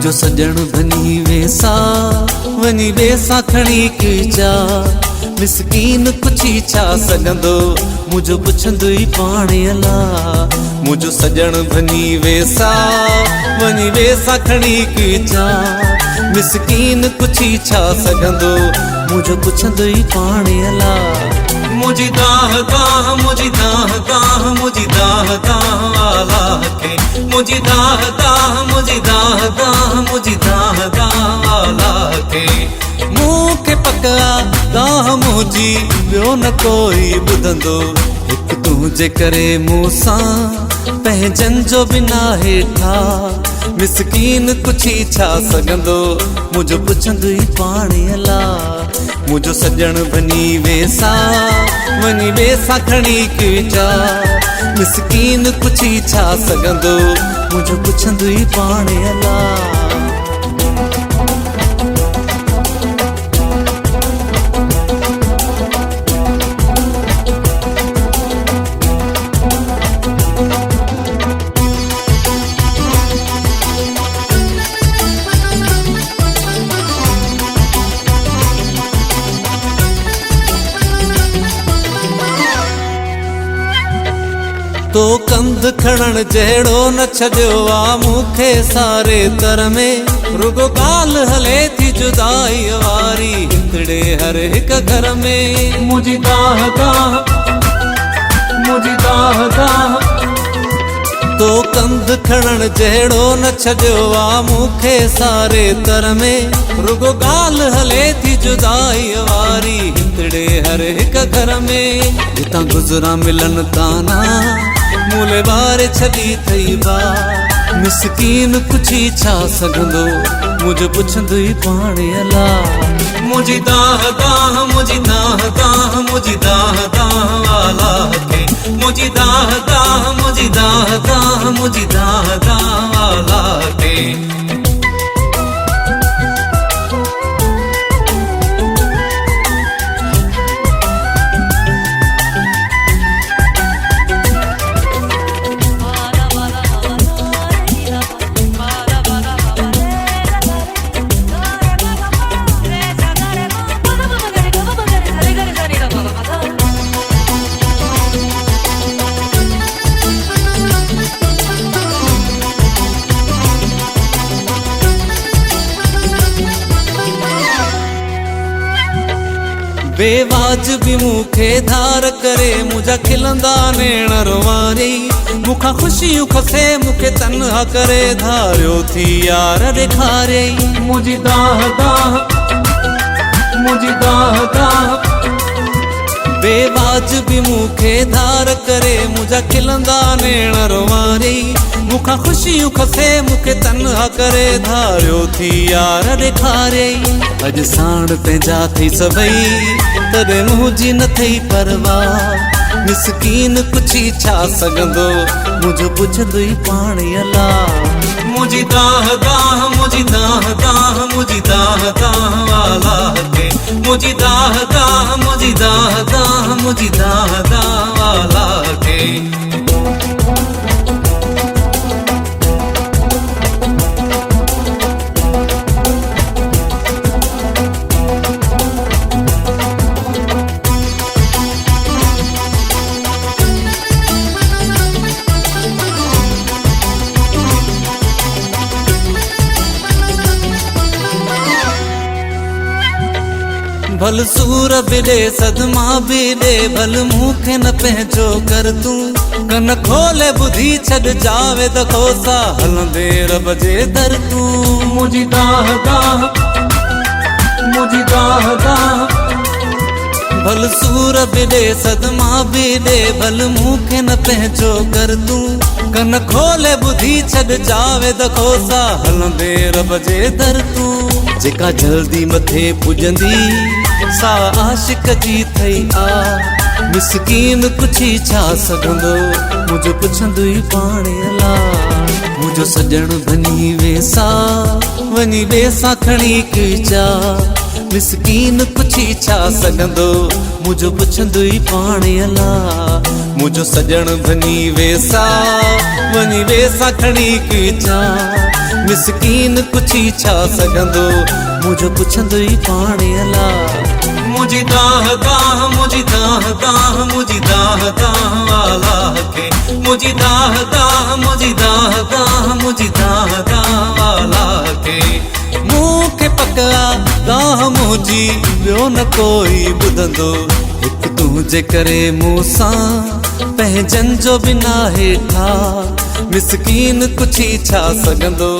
मुझो सजण बनी वेसा वनी वेसा खणी कीचा मिसकीन कुछी छा सगंदो मुझो पुछंदो ई पाणे अला मुझो सजण बनी वेसा वनी वेसा खणी कीचा मिसकीन कुछी छा सगंदो मुझो पुछंदो ई पाणे अला मुझी दाह दाह मुझी दाह दाह मुझी दाह दाह आला के मुझी दाह दाह मुझी दाह दाह मुझी दाह दाह आला के मुंह के पकड़ा दाह मुझी बियो न कोई बुधंदो हिक तुझे करे मूसा पहजन जो बिना हेठा मिसकीन कुछी छा सगंदो मुझो पुछंदो ई पाणे अला मुझो सजण बनी वेसा वनी वेसा खणी कीचा मिसकीन कुछी छा सगंदो मुझो पुछंदो ई पाणे अला तो कंध खणण जहिड़ो न छॾियो आ मूंखे सारे तर में रुगो गाल हले थी जुदाई वारी हिकिड़े हर हिक घर में मुझी दाह दाह मुझी दाह दाह तो कंध खणण जहिड़ो न छॾियो आ मूंखे सारे तर में रुगो गाल हले थी जुदाई वारी हिकिड़े हर हिक घर में जितां गुज़रा मिलन ताना मूले बारे छदी थई बा मिसकीन कुछी छा सगंदो मुझे पुछंदो ई पाणे अला मुझी दाह दाह मुझी दाह दाह मुझी दाह दाह आला के मुझी दाह दाह मुझी दाह दाह मुझी दाह दाह आला के बेवाजिबी मूंखे धार करे मुझा खिलंदा नेण रोवारी मुखा खुशी खसे मूंखे तन्हा करे धारियो थी यार ॾेखारे मुझी दाह दाह मुझी दाह दाह बेवाजिबी मूंखे धार करे मुझा खिलंदा नेण रोवारी मुखा खुशी खसे मूंखे तन्हा करे धारियो थी यार ॾेखारे अॼु साण पंहिंजा थी सभई तॾहिं मुंहिंजी न थई परवाह मिसकीन कुछी छा सगंदो मुझो पुछंदो ई पाणे अला मुझी दाह दाह मुझी दाह दाह मुझी दाह दाह आला के मुझी दाह दाह मुझी दाह दाह मुझी दाह दाह आला के भल सूर भी दे सदमा भी दे भल मूंखे न पंहिंजो कर तूं कन खोले बुधी छॾ जावे त खोसा हलंदे रब जे दर तूं मुझी दाह दाह मुझी दाह दाह भल सूर भी दे सदमा भी दे भल मूंखे न पंहिंजो कर तूं कन खोले बुधी छॾ जावे त खोसा हलंदे रब जे दर तूं जेका जल्दी मथे पुजंदी सा आशिक जी थई आ मिसकीन कुछी छा सगंदो मुझो पुछंदो ई पाणे अला मुझो सजण बनी वेसा वनी वेसा खणी कीचा मिसकीन कुछी छा सगंदो मुझो पुछंदो ई पाणे अला मुझो सजण बनी वेसा वनी वेसा खणी कीचा मिसकीन पुछी छा सघंदो मुझो पुछंदो ई पाणे अला मुझी दाह दाह मुझी दाह दाह मुझी दाह दाह वाला के मुझी दाह दाह मुझी दाह दाह मुझी दाह दाह वाला के मूंखे पकड़ा दाह मुझी ॿियो न कोई ॿुधंदो हिकु तुंहिंजे करे मूंसां पंहिंजनि जो बि नाहे ठा मिसकीन कुछी छा सघंदो।